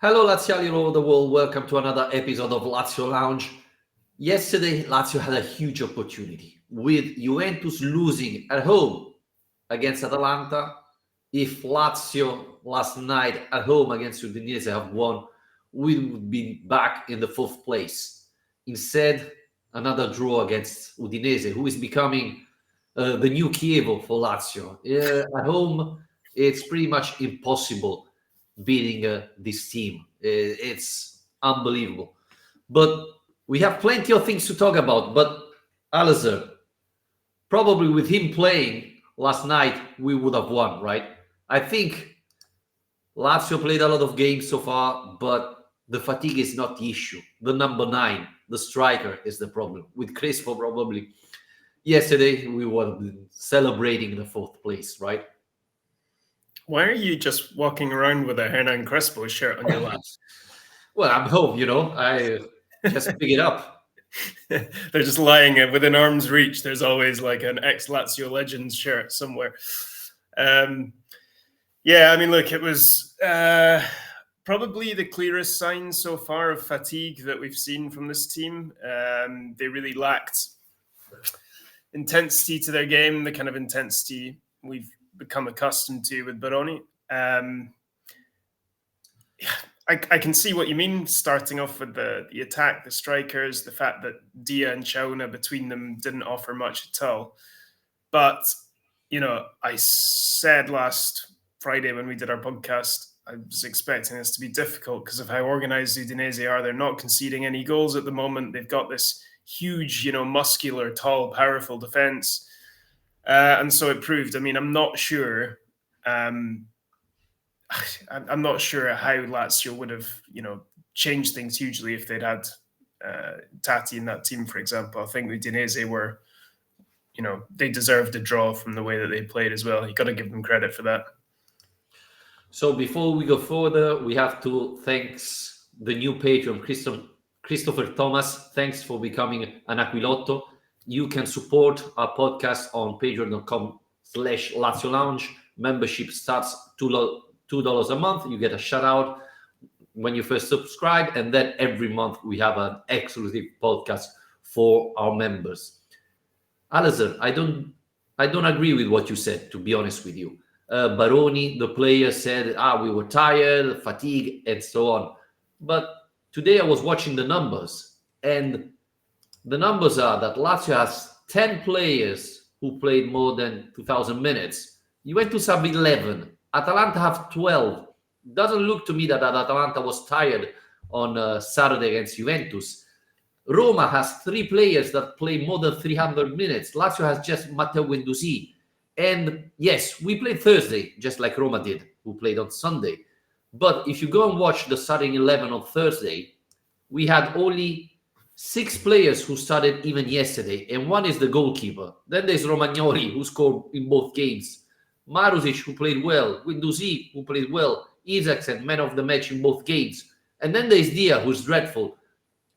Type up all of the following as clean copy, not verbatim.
Hello, Laziali all over the world. Welcome to another episode of Lazio Lounge. Yesterday, Lazio had a huge opportunity with Juventus losing at home against Atalanta. If Lazio last night at home against Udinese have won, we would be back in the fourth place. Instead, another draw against Udinese, who is becoming the new Chievo for Lazio. At home, it's pretty much impossible beating this team. It's unbelievable. But we have plenty of things to talk about. But Alasdair, probably with him playing last night, we would have won, right? I think Lazio played a lot of games so far, but the fatigue is not the issue. The number 9, the striker, is the problem. With Crespo, probably yesterday we were celebrating the fourth place, right? Why are you just walking around with a Hernan Crespo shirt on your lap? Well, I'm home, I just pick it up. They're just lying within arm's reach. There's always like an ex-Lazio Legends shirt somewhere. Yeah, I mean, look, it was probably the clearest sign so far of fatigue that we've seen from this team. They really lacked intensity to their game, the kind of intensity we've become accustomed to with Baroni. I can see what you mean, starting off with the attack, the strikers, the fact that Dia and Chauna between them didn't offer much at all. But, I said last Friday when we did our podcast, I was expecting this to be difficult because of how organized Udinese are. They're not conceding any goals at the moment. They've got this huge, muscular, tall, powerful defense. And so it proved. I mean, I'm not sure how Lazio would have, changed things hugely if they'd had Tati in that team, for example. I think Udinese were, they deserved a draw from the way that they played as well. You got to give them credit for that. So before we go further, we have to thank the new patron, Christopher Thomas. Thanks for becoming an Aquilotto. You can support our podcast on patreon.com/Lazio Lounge. Membership starts $2 a month. You get a shout out when you first subscribe, and then every month we have an exclusive podcast for our members. Alasdair, I don't agree with what you said, to be honest with you. Baroni, the player, said, we were tired, fatigue, and so on. But today I was watching the numbers, and the numbers are that Lazio has 10 players who played more than 2,000 minutes. Juventus have 11. Atalanta have 12. Doesn't look to me that Atalanta was tired on Saturday against Juventus. Roma has 3 players that play more than 300 minutes. Lazio has just Matteo Guendouzi. And yes, we played Thursday, just like Roma did, who played on Sunday. But if you go and watch the starting 11 on Thursday, we had only 6 players who started even yesterday, and one is the goalkeeper. Then there's Romagnoli, who scored in both games. Marusic, who played well. Guendouzi, who played well. Isaacsen, man of the match in both games. And then there's Dia, who's dreadful.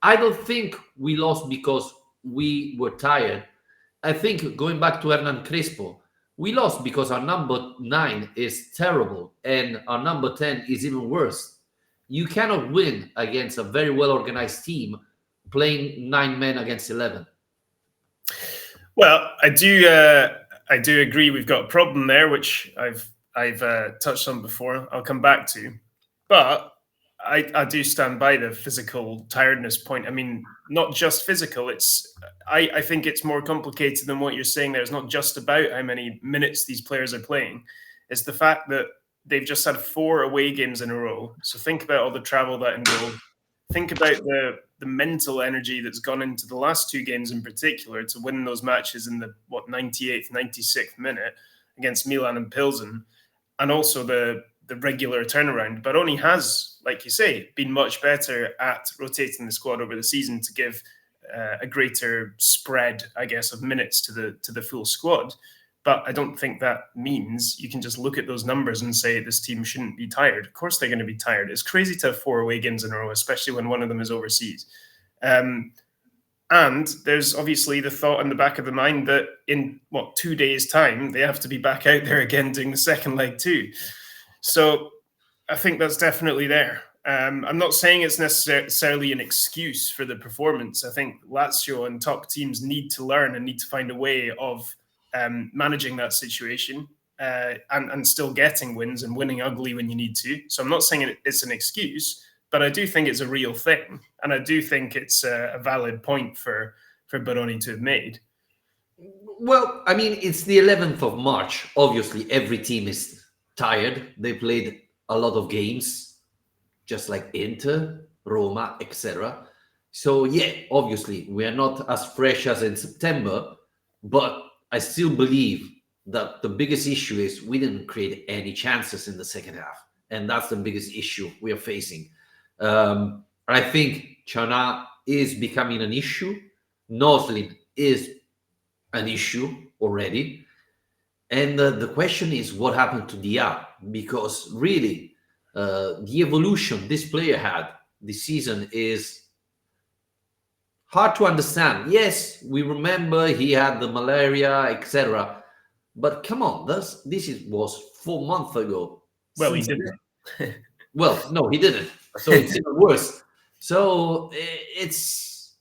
I don't think we lost because we were tired. I think, going back to Hernan Crespo, we lost because our number 9 is terrible and our number 10 is even worse. You cannot win against a very well-organized team playing 9 men against 11. Well, I do agree we've got a problem there, which I've touched on before. I'll come back to, but I do stand by the physical tiredness point. I mean, not just physical. I think it's more complicated than what you're saying there. It's not just about how many minutes these players are playing. It's the fact that they've just had 4 away games in a row. So think about all the travel that involved. Think about the mental energy that's gone into the last 2 games in particular to win those matches in the 98th, 96th minute against Milan and Pilsen, and also the regular turnaround. Baroni has, like you say, been much better at rotating the squad over the season to give a greater spread, I guess, of minutes to the full squad. But I don't think that means you can just look at those numbers and say this team shouldn't be tired. Of course they're going to be tired. It's crazy to have 4 away games in a row, especially when one of them is overseas. And there's obviously the thought in the back of the mind that in 2 days' time, they have to be back out there again doing the second leg too. So I think that's definitely there. I'm not saying it's necessarily an excuse for the performance. I think Lazio and top teams need to learn and need to find a way of managing that situation and still getting wins and winning ugly when you need to. So I'm not saying it's an excuse, but I do think it's a real thing. And I do think it's a valid point for Baroni to have made. Well, I mean, it's the 11th of March. Obviously, every team is tired. They played a lot of games, just like Inter, Roma, etc. So, yeah, obviously, we are not as fresh as in September, but I still believe that the biggest issue is we didn't create any chances in the second half. And that's the biggest issue we are facing. I think Chana is becoming an issue. Noslin is an issue already. And the question is what happened to Dia? Because really, the evolution this player had this season is hard to understand. Yes, we remember he had the malaria, etc. But come on, was 4 months ago. Well, he didn't. Well, no, he didn't. So it's even worse. So it's,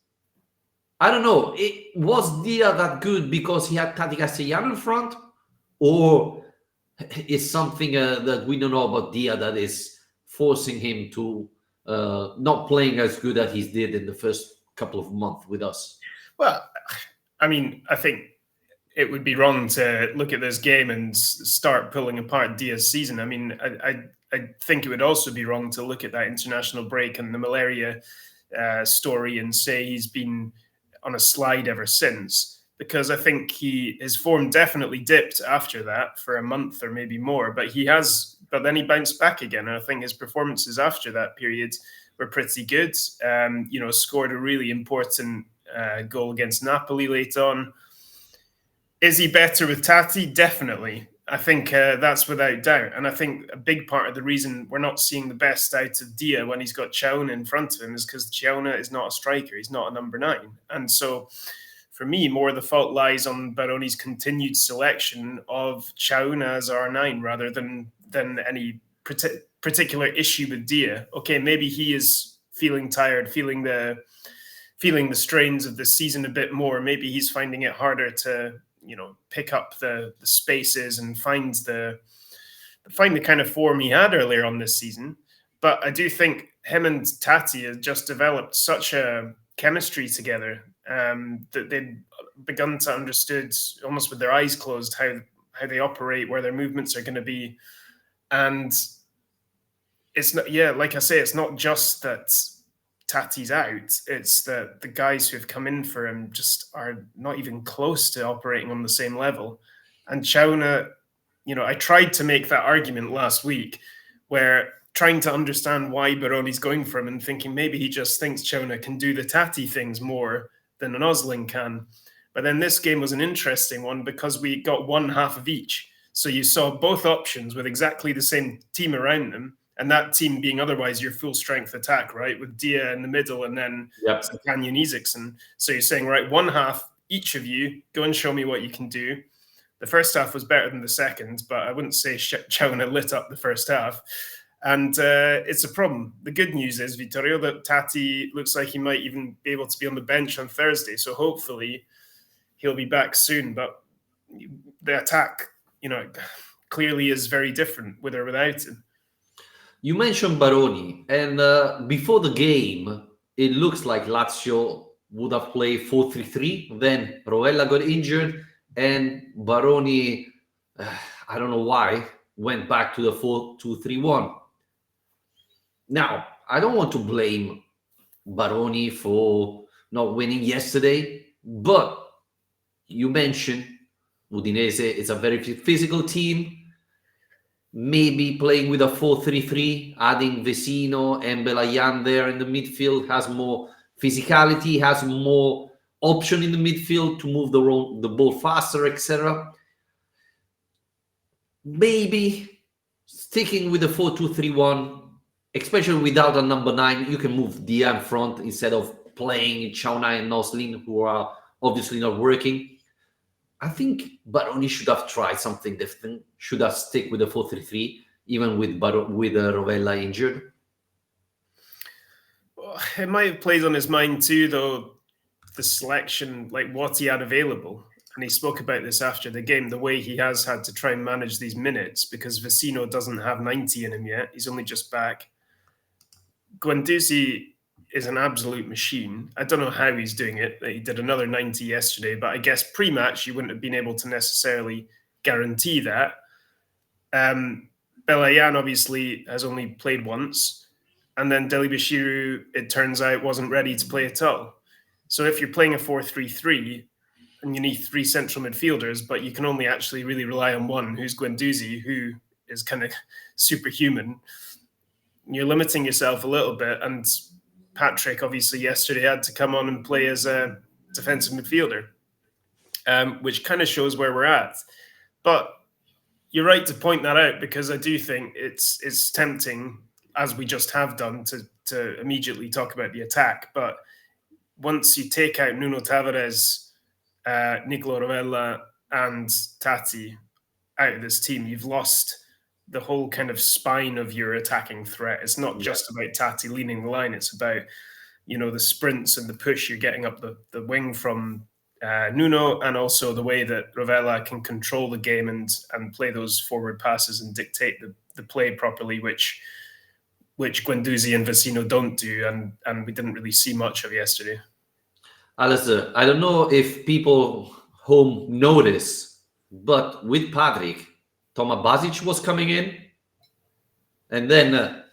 I don't know. Was Dia that good because he had Tati Castellano in front? Or is something that we don't know about Dia that is forcing him to not playing as good as he did in the first couple of months with us? Well, I mean, I think it would be wrong to look at this game and start pulling apart Dia's season. I mean, I think it would also be wrong to look at that international break and the malaria story and say he's been on a slide ever since, because I think his form definitely dipped after that for a month or maybe more, but then he bounced back again. And I think his performances after that period were pretty good. Scored a really important goal against Napoli late on. Is he better with Tati? Definitely. I think that's without doubt. And I think a big part of the reason we're not seeing the best out of Dia when he's got Chiauna in front of him is because Chiauna is not a striker. He's not a number 9. And so for me, more of the fault lies on Baroni's continued selection of Chiauna as R9 rather than any particular issue with Dia. Okay, maybe he is feeling tired, feeling the strains of the season a bit more. Maybe he's finding it harder to pick up the spaces and find the kind of form he had earlier on this season. But I do think him and Tati have just developed such a chemistry together that they've begun to understood almost with their eyes closed how they operate, where their movements are going to be. And it's not, like I say, it's not just that Tati's out, it's that the guys who have come in for him just are not even close to operating on the same level. And Chiauna, I tried to make that argument last week, where trying to understand why Baroni's going for him and thinking maybe he just thinks Chiauna can do the Tati things more than an Oslin can. But then this game was an interesting one because we got one half of each. So you saw both options with exactly the same team around them, and that team being otherwise your full strength attack, right? With Dia in the middle and then Canyon Isaacson. So you're saying, right, one half, each of you, go and show me what you can do. The first half was better than the second, but I wouldn't say Chiauna lit up the first half. And it's a problem. The good news is, Vittorio, that Tati looks like he might even be able to be on the bench on Thursday. So hopefully he'll be back soon. But the attack, clearly is very different with or without him. You mentioned Baroni, and before the game, it looks like Lazio would have played 4-3-3. Then Rovella got injured, and Baroni, I don't know why, went back to the 4-2-3-1. Now, I don't want to blame Baroni for not winning yesterday, but you mentioned Udinese is a very physical team. Maybe playing with a 4-3-3, adding Vesino and Belayan there in the midfield has more physicality, has more option in the midfield to move the ball faster, etc. Maybe sticking with the 4-2-3-1, especially without a number 9, you can move Dia in front instead of playing Chiauna and Noslin, who are obviously not working. I think Baroni should have tried something different. Should have stick with the 4-3-3, even with Rovella injured. it might have played on his mind too, though, the selection, like what he had available. And he spoke about this after the game, the way he has had to try and manage these minutes because Vecino doesn't have 90 in him yet. He's only just back. Guendouzi is an absolute machine. I don't know how he's doing it. He did another 90 yesterday, but I guess pre-match you wouldn't have been able to necessarily guarantee that. Belayan obviously has only played once. And then Deli-Bashiru, it turns out, wasn't ready to play at all. So if you're playing a 4-3-3 and you need three central midfielders, but you can only actually really rely on one, who's Guendouzi, who is kind of superhuman, you're limiting yourself a little bit. And Patrick, obviously, yesterday had to come on and play as a defensive midfielder, which kind of shows where we're at. But you're right to point that out because I do think it's tempting, as we just have done, to immediately talk about the attack. But once you take out Nuno Tavares, Nicolo Rovella, and Tati out of this team, you've lost the whole kind of spine of your attacking threat. It's not just about Tati leaning the line. It's about, the sprints and the push you're getting up the wing from Nuno, and also the way that Rovella can control the game and play those forward passes and dictate the play properly, which Guendouzi and Vecino don't do, and we didn't really see much of yesterday. Alasdair, I don't know if people home notice, but with Patrick, Toma Basic was coming in, and then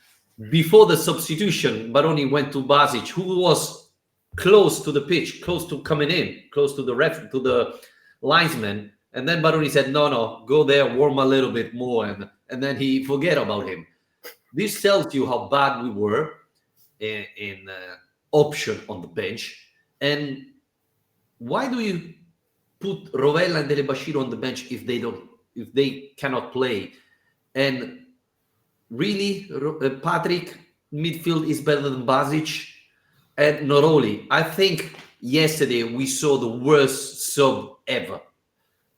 before the substitution, Baroni went to Basic, who was close to the pitch, close to coming in, close to the linesman, and then Baroni said, "No, go there, warm a little bit more," and then he forget about him. This tells you how bad we were in option on the bench. And why do you put Rovella and Dele-Bashiru on the bench if they cannot play? And really, Patrick, midfield is better than Basic. And not only, I think yesterday we saw the worst sub ever.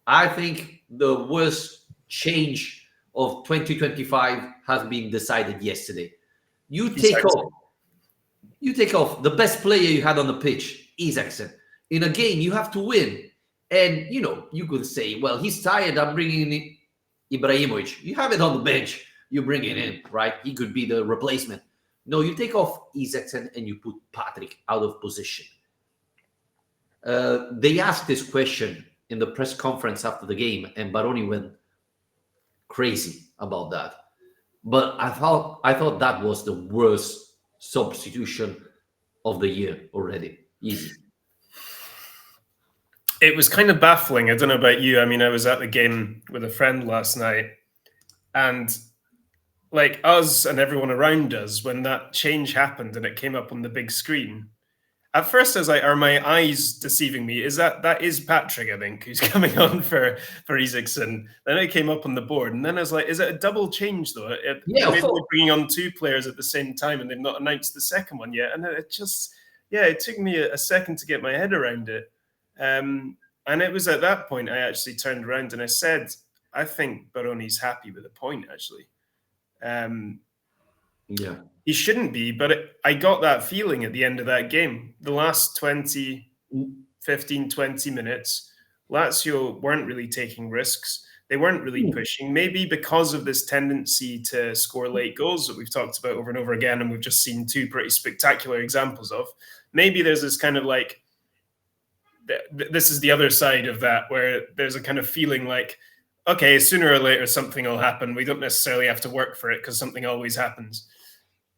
I think the worst change of 2025 has been decided yesterday. You take off the best player you had on the pitch, Isaacson. In a game, you have to win. And, you could say, well, he's tired, I'm bringing in Ibrahimovic. You have it on the bench, you bring it in, right? He could be the replacement. No, you take off Isaacson and you put Patrick out of position. They asked this question in the press conference after the game, and Baroni went crazy about that. But I thought that was the worst substitution of the year already. Easy. It was kind of baffling. I don't know about you. I mean, I was at the game with a friend last night, and like us and everyone around us, when that change happened and it came up on the big screen, at first I was like, are my eyes deceiving me? That is Patrick, I think, who's coming on for Isaacson. Then it came up on the board, and then I was like, is it a double change though? Maybe they're bringing on two players at the same time and they've not announced the second one yet. And it took me a second to get my head around it. And it was at that point I actually turned around and I said, I think Baroni's happy with the point, actually. He shouldn't be, but I got that feeling at the end of that game. The last 20 minutes, Lazio weren't really taking risks. They weren't really pushing, maybe because of this tendency to score late goals that we've talked about over and over again, and we've just seen two pretty spectacular examples of. Maybe there's this kind of like, this is the other side of that, where there's a kind of feeling like, okay, sooner or later something will happen. We don't necessarily have to work for it because something always happens.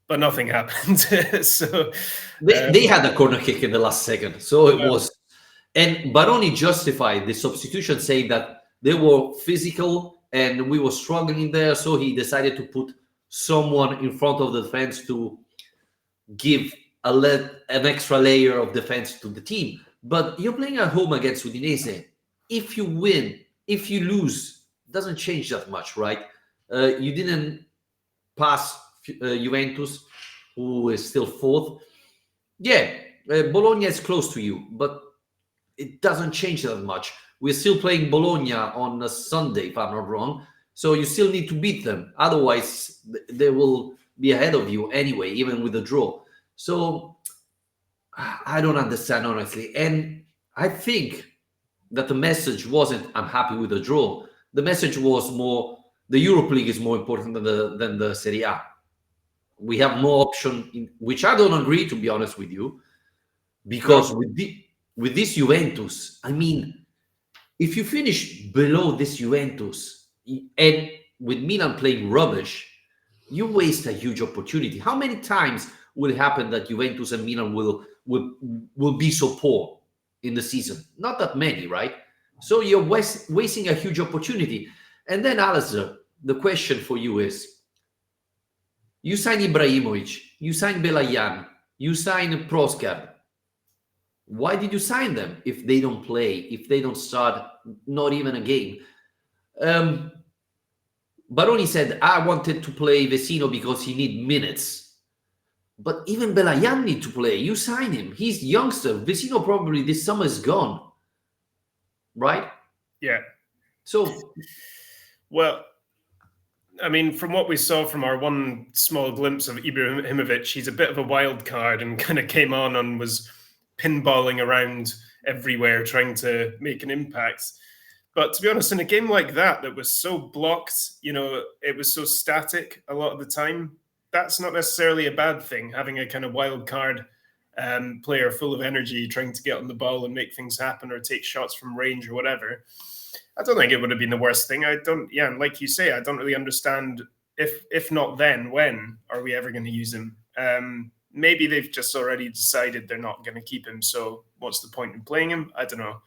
But nothing happened. So they had a corner kick in the last second. So it was. And Baroni justified the substitution, saying that they were physical and we were struggling there. So he decided to put someone in front of the defense to give an extra layer of defense to the team. But you're playing at home against Udinese. If you win, if you lose, it doesn't change that much, right? You didn't pass Juventus, who is still fourth. Bologna is close to you, but it doesn't change that much. We're still playing Bologna on a Sunday, if I'm not wrong. So you still need to beat them. Otherwise, they will be ahead of you anyway, even with a draw. So I don't understand, honestly. And I think that the message wasn't, I'm happy with the draw. The message was more, the Europa League is more important than the Serie A. We have more option, which I don't agree, to be honest with you, because No. with this Juventus, I mean, if you finish below this Juventus and with Milan playing rubbish, you waste a huge opportunity. How many times will it happen that Juventus and Milan will be so poor in the season? Not that many, right? So you're wasting a huge opportunity. And then, Alasdair, the question for you is: you sign Ibrahimovic, you sign Belayan, you sign Proskab. Why did you sign them if they don't play, if they don't start not even a game? Um, Baroni said, I wanted to play Vecino because he need minutes. But even Belayan need to play. You sign him. He's youngster. Vecino probably this summer is gone. Right? Yeah. So, Well, I mean, from what we saw from our one small glimpse of Ibrahimovic, he's a bit of a wild card and kind of came on and was pinballing around everywhere trying to make an impact. But to be honest, in a game like that was so blocked, it was so static a lot of the time, that's not necessarily a bad thing, having a kind of wild card player full of energy trying to get on the ball and make things happen or take shots from range or whatever. I don't think it would have been the worst thing. And like you say, I don't really understand if not then, when are we ever going to use him? Maybe they've just already decided they're not going to keep him. So what's the point in playing him? I don't know.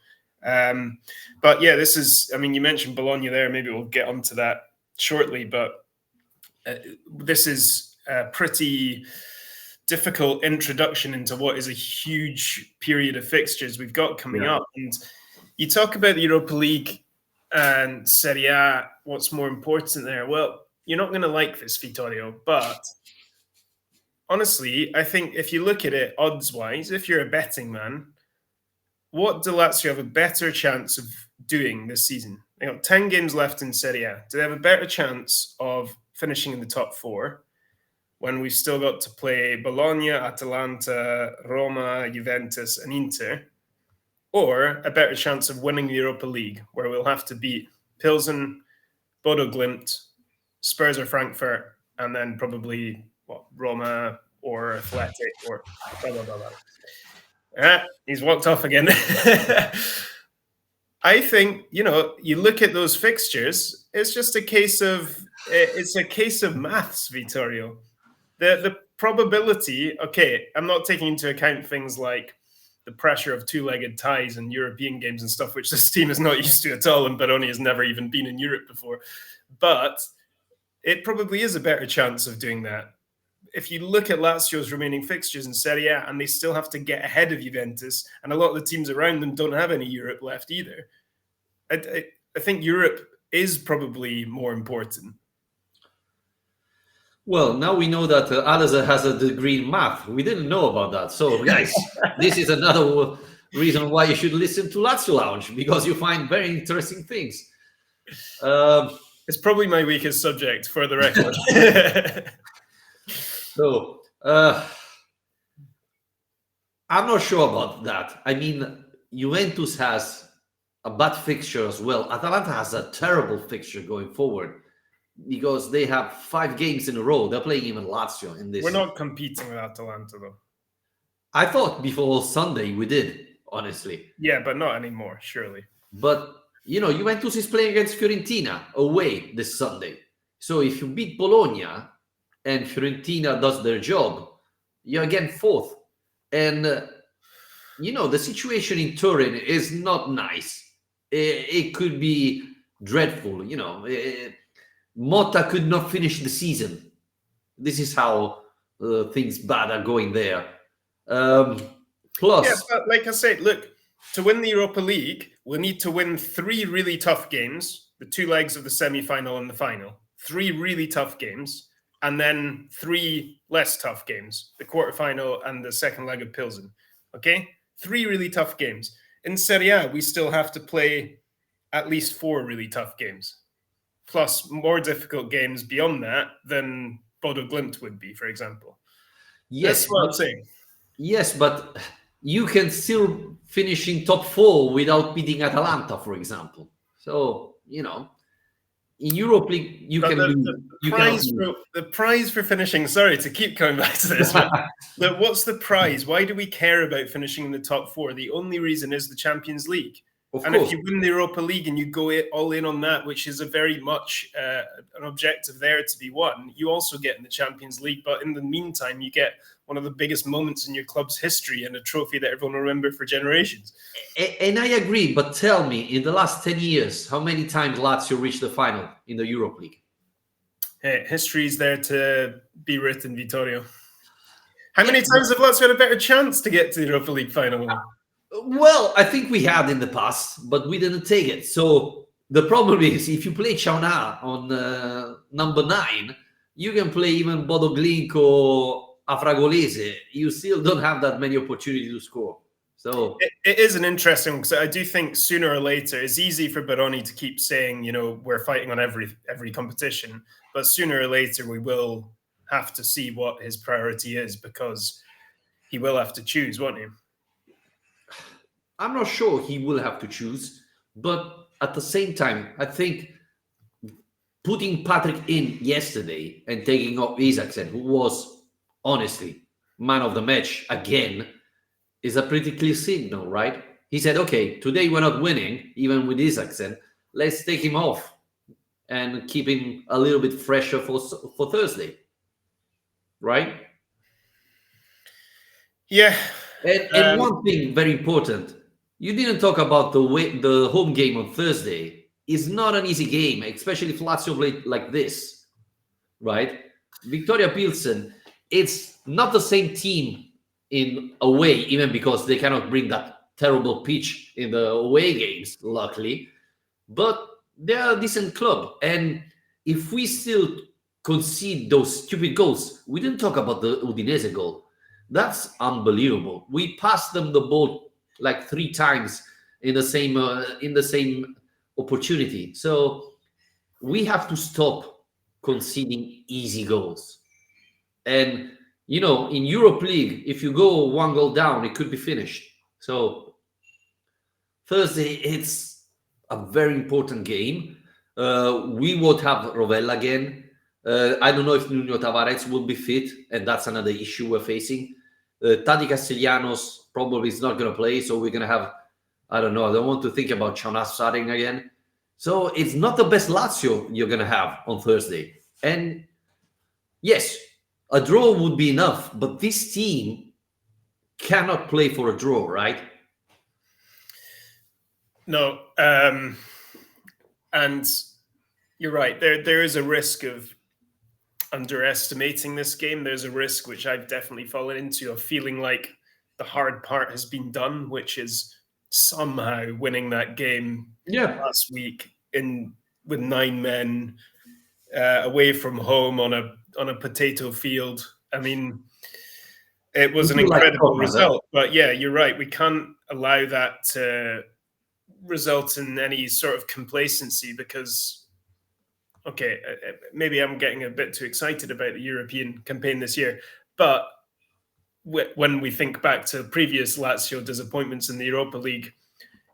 But yeah, you mentioned Bologna there. Maybe we'll get onto that shortly. But this is a pretty difficult introduction into what is a huge period of fixtures we've got coming up. And you talk about the Europa League and Serie A, what's more important there? Well, you're not going to like this, Vittorio, but honestly, I think if you look at it odds-wise, if you're a betting man, what do Lazio have a better chance of doing this season? They got 10 games left in Serie A. Do they have a better chance of finishing in the top four when we've still got to play Bologna, Atalanta, Roma, Juventus, and Inter? Or a better chance of winning the Europa League, where we'll have to beat Pilsen, Bodo Glimt, Spurs or Frankfurt, and then probably Roma or Athletic or blah, blah, blah, blah. He's walked off again. I think, you look at those fixtures, it's just a case of maths, Vittorio. The probability, okay, I'm not taking into account things like the pressure of two-legged ties and European games and stuff, which this team is not used to at all, and Baroni has never even been in Europe before. But it probably is a better chance of doing that. If you look at Lazio's remaining fixtures in Serie A, and they still have to get ahead of Juventus, and a lot of the teams around them don't have any Europe left either. I think Europe is probably more important. well, now we know that Alasdair has a degree in math. We didn't know about that. So, guys, this is another reason why you should listen to Lazio Lounge, because you find very interesting things. It's probably my weakest subject, for the record. So, I'm not sure about that. I mean, Juventus has a bad fixture as well. Atalanta has a terrible fixture going forward because they have 5 games in a row. They're playing even Lazio in this. We're not competing with Atalanta, though. I thought before Sunday we did, honestly. Yeah, but not anymore, surely. But, Juventus is playing against Fiorentina away this Sunday. So if you beat Bologna and Fiorentina does their job, you're again 4th. And, the situation in Turin is not nice. It could be dreadful. Motta could not finish the season. This is how things bad are going there. Plus, yeah, but like I said, look, to win the Europa League, we'll need to win 3 really tough games, the 2 legs of the semi-final and the final. 3 really tough games, and then 3 less tough games, the quarterfinal and the second leg of Pilsen. Okay? 3 really tough games. In Serie A, we still have to play at least 4 really tough games, plus more difficult games beyond that than Bodo Glimt would be, for example. That's Yes, what I'm but saying. yes, but you can still finish in top four without beating Atalanta, for example. So in Europe League you But can lose. You cannot lose. the prize for finishing. Sorry to keep coming back to this, but what's the prize? Why do we care about finishing in the top four? The only reason is the Champions League. Of And if course. you win the Europa League and you go all in on that, which is a very much an objective there to be won, you also get in the Champions League. But in the meantime, you get one of the biggest moments in your club's history and a trophy that everyone will remember for generations. And I agree, but tell me, in the last 10 years, how many times Lazio reached the final in the Europa League? Hey, history is there to be written, Vittorio. How many times have Lazio had a better chance to get to the Europa League final? Well, I think we had in the past, but we didn't take it. So the problem is, if you play Chauna on number 9, you can play even Bodo Glimt or Afragolese. You still don't have that many opportunities to score. So it is an interesting one, because I do think sooner or later it's easy for Baroni to keep saying, we're fighting on every competition, but sooner or later we will have to see what his priority is, because he will have to choose, won't he? I'm not sure he will have to choose, but at the same time, I think putting Patrick in yesterday and taking off Isaacsen, who was honestly man of the match again, is a pretty clear signal, right? He said, okay, today we're not winning, even with Isaacsen. Let's take him off and keep him a little bit fresher for Thursday, right? Yeah. And one thing very important, you didn't talk about the home game on Thursday. It's not an easy game, especially if Lazio play like this, right? Victoria Pilsen, it's not the same team in away, even because they cannot bring that terrible pitch in the away games, luckily. But they're a decent club. And if we still concede those stupid goals, we didn't talk about the Udinese goal. That's unbelievable. We passed them the ball like 3 times in the same opportunity. So we have to stop conceding easy goals. And in Europe League, if you go 1 goal down, it could be finished. So Thursday, it's a very important game. We won't have Rovella again. I don't know if Nuno Tavares will be fit, and that's another issue we're facing. Tadi Castellanos probably is not going to play, so we're going to have, I don't know, I don't want to think about Chanas starting again. So it's not the best Lazio you're going to have on Thursday. And yes, a draw would be enough, but this team cannot play for a draw, right? No. And you're right. There is a risk of underestimating this game. There's a risk, which I've definitely fallen into, of feeling like the hard part has been done, which is somehow winning that game last week with 9 men away from home on a potato field. I mean, it was an incredible result. But yeah, you're right. We can't allow that to result in any sort of complacency, because, okay, maybe I'm getting a bit too excited about the European campaign this year, but when we think back to previous Lazio disappointments in the Europa League,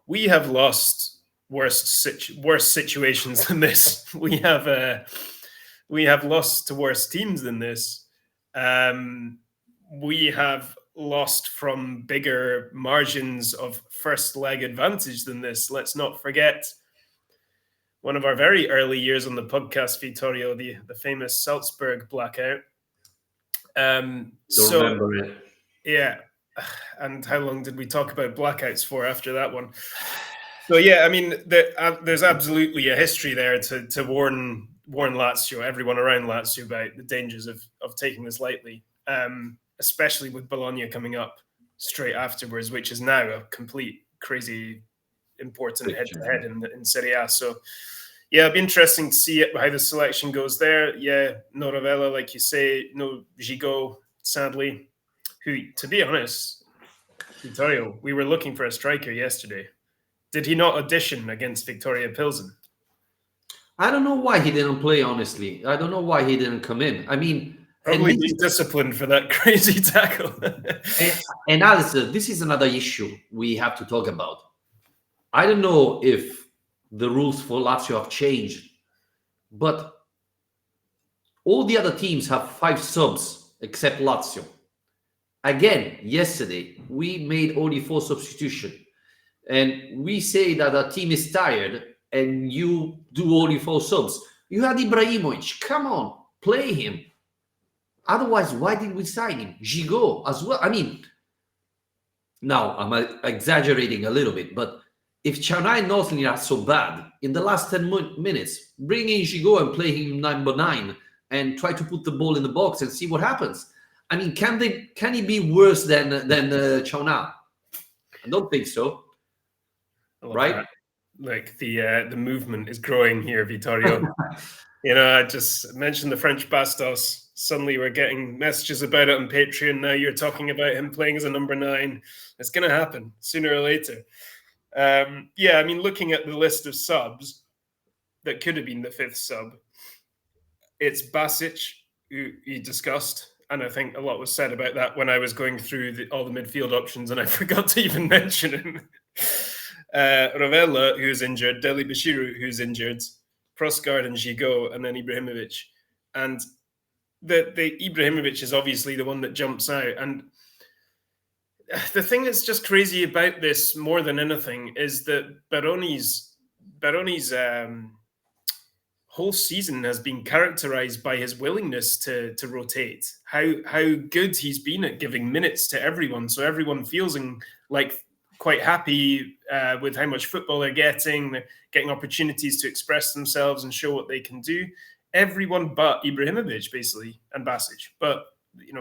we have lost worse situations than this. We have lost to worse teams than this. We have lost from bigger margins of first leg advantage than this. Let's not forget one of our very early years on the podcast, Vittorio, the famous Salzburg blackout. Don't remember it. Yeah. And how long did we talk about blackouts for after that one? So yeah, I mean, there's absolutely a history there to warn Lazio, everyone around Lazio, about the dangers of taking this lightly, especially with Bologna coming up straight afterwards, which is now a complete crazy important head-to-head in Serie A. So yeah, it'd be interesting to see how the selection goes there. Yeah, no Rovella, like you say, no Gigot, sadly, who, to be honest, Vittorio, we were looking for a striker yesterday. Did he not audition against Victoria Pilsen? I don't know why he didn't play, honestly. I don't know why he didn't come in. I mean, Probably be disciplined for that crazy tackle. and Alasdair, this is another issue we have to talk about. I don't know if the rules for Lazio have changed, but all the other teams have 5 subs except Lazio. Again, yesterday, we made only 4 substitutions. And we say that our team is tired and you do only 4 subs. You had Ibrahimovic. Come on, play him. Otherwise, why did we sign him? Gigot as well. I mean, now I'm exaggerating a little bit, but if Chana and Nosley are so bad, in the last 10 minutes, bring in Gigot and play him number 9 and try to put the ball in the box and see what happens. I mean, can he be worse than Chana? I don't think so. Right? That. Like the movement is growing here, Vittorio. I just mentioned the French Bastos. Suddenly we're getting messages about it on Patreon. Now you're talking about him playing as a number 9. It's going to happen sooner or later. I mean, looking at the list of subs that could have been the 5th sub, it's Basic, who you discussed. And I think a lot was said about that when I was going through all the midfield options, and I forgot to even mention him. Ravella, who's injured, Deli Bashiru, who's injured, Prosgard and Gigot, and then Ibrahimovic. And the Ibrahimovic is obviously the one that jumps out. And the thing that's just crazy about this more than anything is that Baroni's whole season has been characterized by his willingness to rotate. How good he's been at giving minutes to everyone, so everyone feels like quite happy with how much football they're getting opportunities to express themselves and show what they can do. Everyone but Ibrahimovic, basically, and Basic. But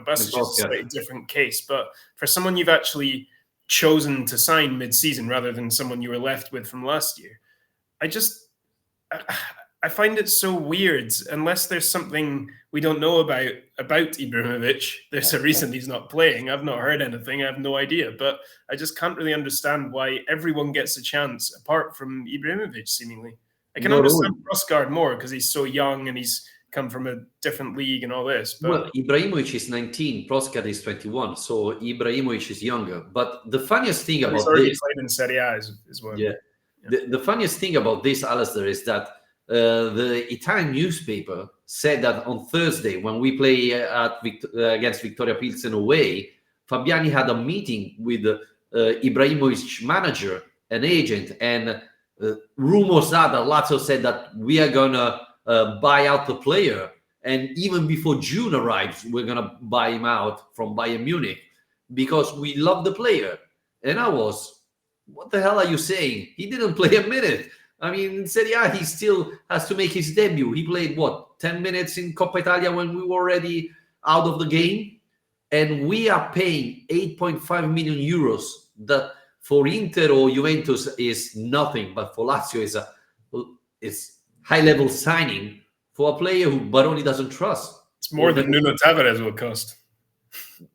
Basic is a slightly different case. But for someone you've actually chosen to sign mid-season rather than someone you were left with from last year, I find it so weird. Unless there's something we don't know about Ibrahimovic, there's a reason he's not playing. I've not heard anything. I have no idea. But I just can't really understand why everyone gets a chance apart from Ibrahimovic, seemingly. I can understand Prosgard more because he's so young and he's come from a different league and all this. But... Well, Ibrahimovic is 19, Prosgard is 21, so Ibrahimovic is younger. But the funniest thing about he's already played in Serie A as well. Yeah. The funniest thing about this, Alasdair, is that the Italian newspaper said that on Thursday, when we play against Victoria Pilsen away, Fabiani had a meeting with Ibrahimovic's manager, an agent, and rumors are that Lazio said that we are going to buy out the player. And even before June arrives, we're going to buy him out from Bayern Munich because we love the player. And I was, what the hell are you saying? He didn't play a minute. I mean, in Serie A, he still has to make his debut. He played, 10 minutes in Coppa Italia when we were already out of the game? And we are paying 8.5 million euros that for Inter or Juventus is nothing, but for Lazio is high-level signing for a player who Baroni doesn't trust. It's more than Nuno Tavares will cost.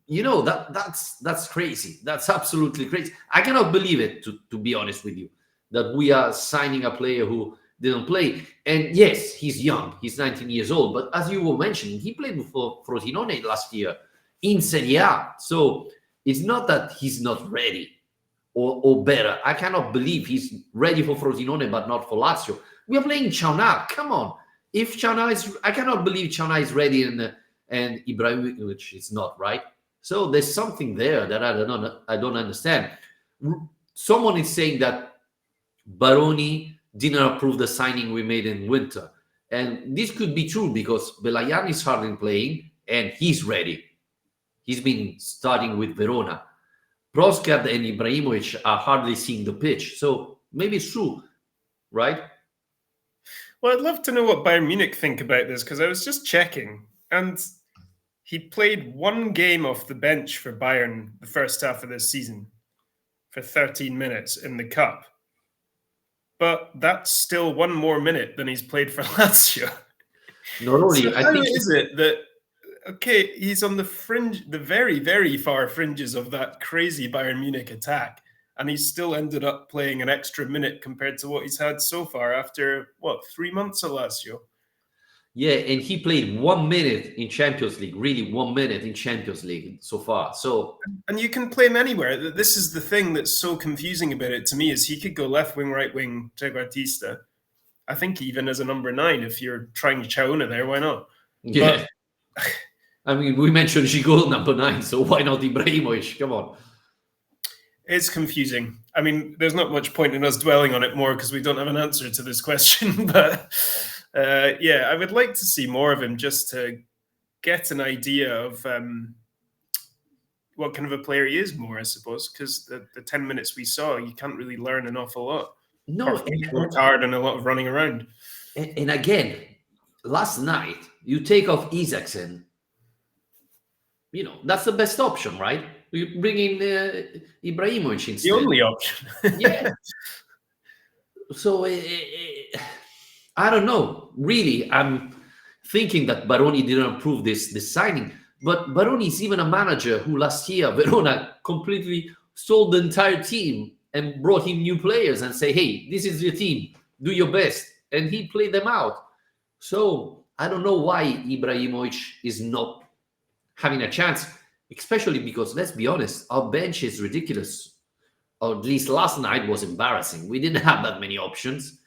That's crazy. That's absolutely crazy. I cannot believe it, to be honest with you, that we are signing a player who didn't play. And yes, he's young. He's 19 years old. But as you were mentioning, he played for Frosinone last year in Serie A. So it's not that he's not ready or better. I cannot believe he's ready for Frosinone but not for Lazio. We are playing Chana. Come on. If Chana is... I cannot believe Chana is ready and Ibrahimovic is not, right? So there's something there that I don't understand. Someone is saying that Baroni didn't approve the signing we made in winter. And this could be true because Belayan is hardly playing and he's ready. He's been starting with Verona. Prosgard and Ibrahimovic are hardly seeing the pitch. So maybe it's true, right? Well, I'd love to know what Bayern Munich think about this because I was just checking. And he played one game off the bench for Bayern the first half of this season for 13 minutes in the Cup. But that's still one more minute than he's played for Lazio. Not only, so how is it that, okay, he's on the fringe, the very, very far fringes of that crazy Bayern Munich attack, and he's still ended up playing an extra minute compared to what he's had so far after, 3 months of Lazio? Yeah, and he played 1 minute in Champions League, really 1 minute in Champions League so far. So, And you can play him anywhere. This is the thing that's so confusing about it to me is he could go left wing, right wing, Trequartista. I think even as a number 9, if you're trying Chauna there, why not? yeah. But I mean, we mentioned Gigol number 9, so why not Ibrahimovic? Come on. it's confusing. I mean, there's not much point in us dwelling on it more because we don't have an answer to this question. But yeah, I would like to see more of him just to get an idea of what kind of a player he is more, I suppose, because the 10 minutes we saw, you can't really learn an awful lot. No, He worked hard and a lot of running around. and again, last night, you take off Isaacson. You know, that's the best option, right? You bring in Ibrahimovic instead. The only option. Yeah. So I don't know. Really, I'm thinking that Baroni didn't approve this signing. But Baroni is even a manager who last year Verona completely sold the entire team and brought him new players and say, "Hey, this is your team. Do your best," and he played them out. So I don't know why Ibrahimovic is not having a chance, especially because, let's be honest, our bench is ridiculous. Or at least last night was embarrassing. We didn't have that many options.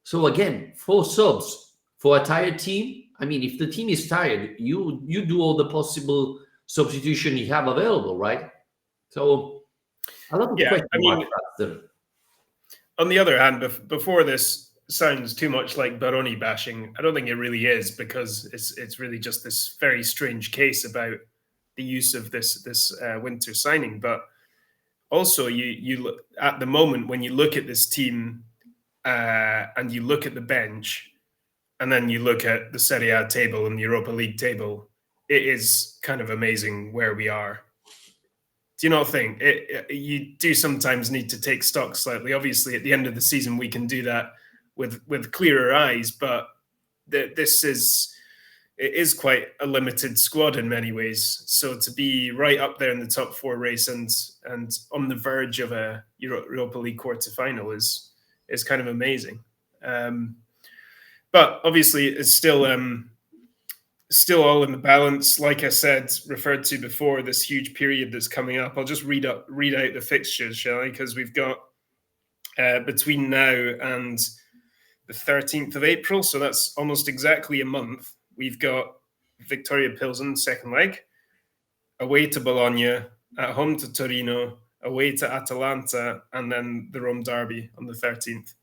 So again, 4 subs for a tired team. I mean, if the team is tired, you do all the possible substitution you have available, right? So a lot of question marks there. On the other hand, before this sounds too much like Baroni bashing, I don't think it really is, because it's really just this very strange case about the use of this winter signing. But also, you look at the moment when you look at this team and you look at the bench, and then you look at the Serie A table and the Europa League table, it is kind of amazing where we are. Do you not think you do sometimes need to take stock slightly? Obviously, at the end of the season, we can do that with clearer eyes, but it is quite a limited squad in many ways. So to be right up there in the top 4 race and on the verge of a Europa League quarterfinal is kind of amazing. But obviously, it's still all in the balance. Like I said, referred to before, this huge period that's coming up. I'll just read out the fixtures, shall I? Because we've got between now and the 13th of April, so that's almost exactly a month. We've got Victoria Pilsen, second leg, away to Bologna, at home to Torino, away to Atalanta, and then the Rome derby on the 13th.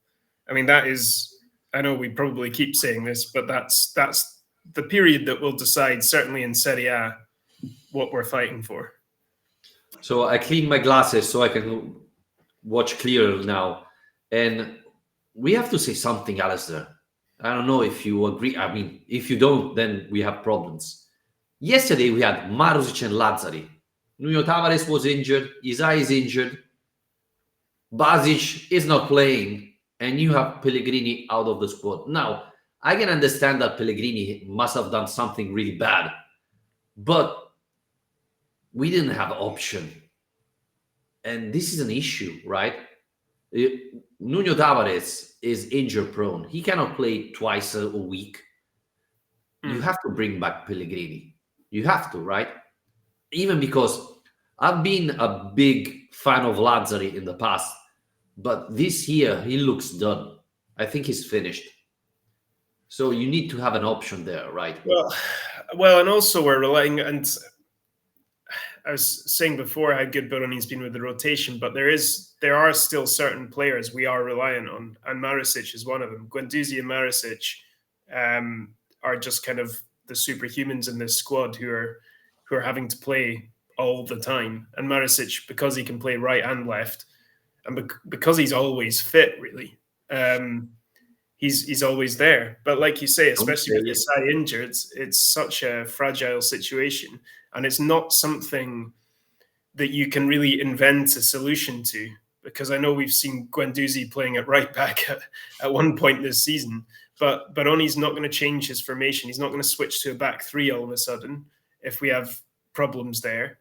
I mean, that is, I know we probably keep saying this, but that's the period that will decide, certainly in Serie A, what we're fighting for. So I clean my glasses so I can watch clearer now. And we have to say something, Alasdair. I don't know if you agree. I mean, if you don't, then we have problems. Yesterday we had Marusic and Lazzari. Nuno Tavares was injured. Isai is injured. Basic is not playing. And you have Pellegrini out of the squad. Now, I can understand that Pellegrini must have done something really bad. But we didn't have an option. And this is an issue, right? Nuno Tavares is injury prone. He cannot play twice a week. You have to bring back Pellegrini. You have to, right? Even because I've been a big fan of Lazzari in the past, but this year he looks done. I think he's finished. So you need to have an option there, right? Well, and also we're relying, and I was saying before how good Baroni's been with the rotation, but there are still certain players we are reliant on, and Marusic is one of them. Guendouzi and Marusic are just kind of the superhumans in this squad who are having to play all the time. And Marusic, because he can play right and left, and because he's always fit, really, he's always there. But like you say, especially with Isai injured, it's such a fragile situation. And it's not something that you can really invent a solution to, because I know we've seen Guendouzi playing at right back at one point this season, but Baroni's not going to change his formation. He's not going to switch to a back 3 all of a sudden if we have problems there.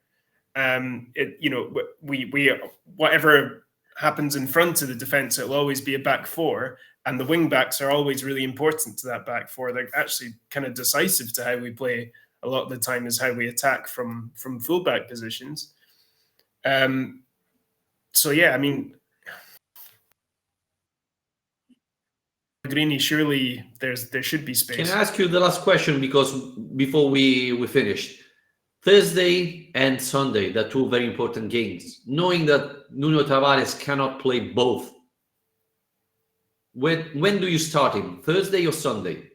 We whatever happens in front of the defense, it'll always be a back 4. And the wing backs are always really important to that back four. They're actually kind of decisive to how we play a lot of the time, is how we attack from fullback positions. So yeah, I mean, Pellegrini, surely there should be space. Can I ask you the last question, because before we finish? Thursday and Sunday, the two very important games. Knowing that Nuno Tavares cannot play both, when do you start him? Thursday or Sunday?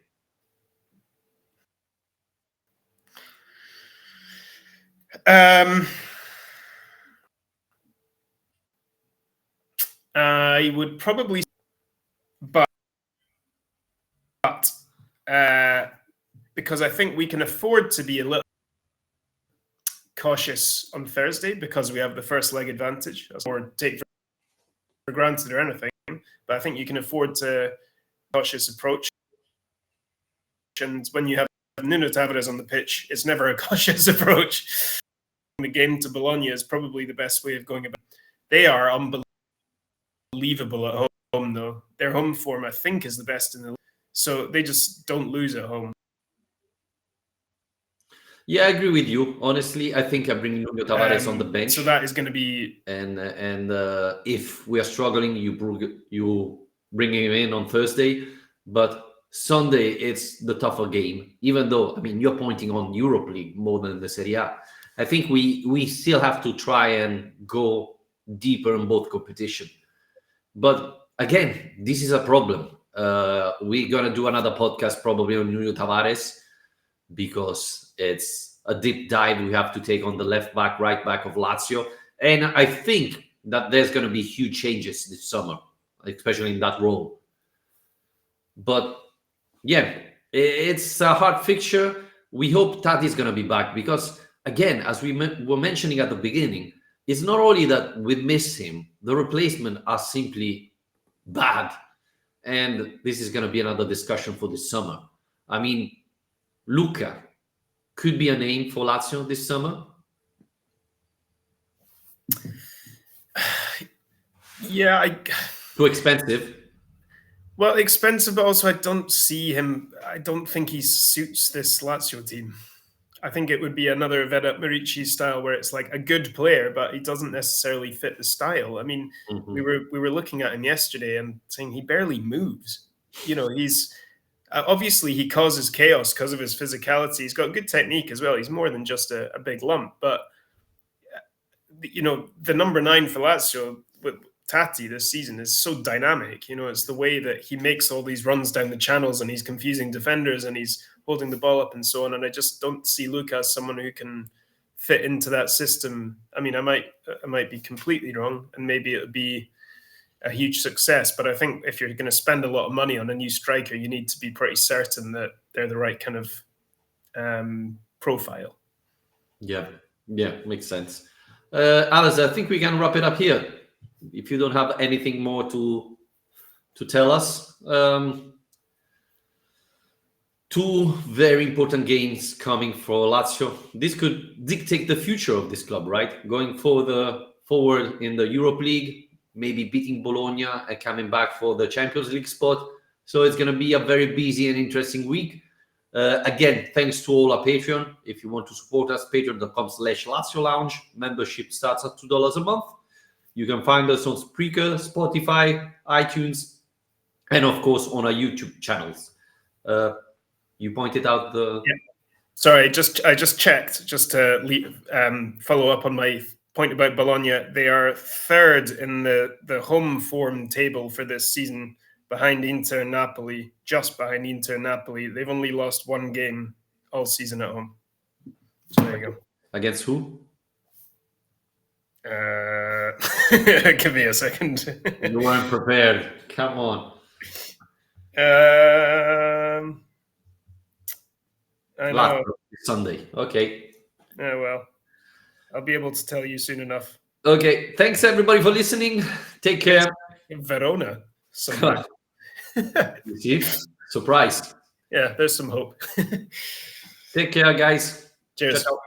I would probably, but because I think we can afford to be a little cautious on Thursday because we have the first leg advantage, or take for granted or anything. But I think you can afford to cautious approach. And when you have Nuno Tavares on the pitch, it's never a cautious approach. The game to Bologna is probably the best way of going about it. They are unbelievable at home, though. Their home form, I think, is the best in the league. So they just don't lose at home. Yeah, I agree with you. Honestly, I think I bring Nuno Tavares on the bench. So that is going to be... And if we are struggling, you bring him in on Thursday. But Sunday, it's the tougher game. Even though, I mean, you're pointing on Europa League more than the Serie A. I think we still have to try and go deeper in both competition. But again, this is a problem. We're going to do another podcast probably on Nuno Tavares, because it's a deep dive we have to take on the left back, right back of Lazio. And I think that there's going to be huge changes this summer, especially in that role. But yeah, it's a hard fixture. We hope Tati is going to be back, because again, as we were mentioning at the beginning, it's not only that we miss him, the replacements are simply bad. And this is going to be another discussion for this summer. I mean, Luca could be a name for Lazio this summer. Yeah. Too expensive. Well, expensive, but also I don't see him. I don't think he suits this Lazio team. I think it would be another Vedat Murici style, where it's like a good player, but he doesn't necessarily fit the style. I mean, we were looking at him yesterday and saying he barely moves. You know, he's obviously he causes chaos because of his physicality. He's got good technique as well. He's more than just a big lump. But you know, the number 9 for Lazio with Tati this season is so dynamic. You know, it's the way that he makes all these runs down the channels, and he's confusing defenders, and he's holding the ball up and so on. And I just don't see Luca as someone who can fit into that system. I mean, I might be completely wrong, and maybe it would be a huge success. But I think if you're going to spend a lot of money on a new striker, you need to be pretty certain that they're the right kind of profile. Yeah, makes sense. Alice, I think we can wrap it up here. If you don't have anything more to tell us. Two very important games coming for Lazio. This could dictate the future of this club, right? Going forward in the Europa League, maybe beating Bologna and coming back for the Champions League spot. So it's going to be a very busy and interesting week. Again, thanks to all our Patreon. If you want to support us, patreon.com/Lazio Lounge. Membership starts at $2 a month. You can find us on Spreaker, Spotify, iTunes, and of course on our YouTube channels. You pointed out the... Yeah. Sorry, I just checked, just to follow up on my point about Bologna. They are 3rd in the home form table for this season, behind Inter and Napoli, just behind Inter and Napoli. They've only lost 1 game all season at home. So there you go. Against who? Give me a second. You weren't prepared. Come on. I know. Sunday. Okay. Yeah, well, I'll be able to tell you soon enough. Okay. Thanks everybody for listening. Take care. Verona. Sunday. You see? Surprise. Yeah, there's some hope. Take care, guys. Cheers. Ciao.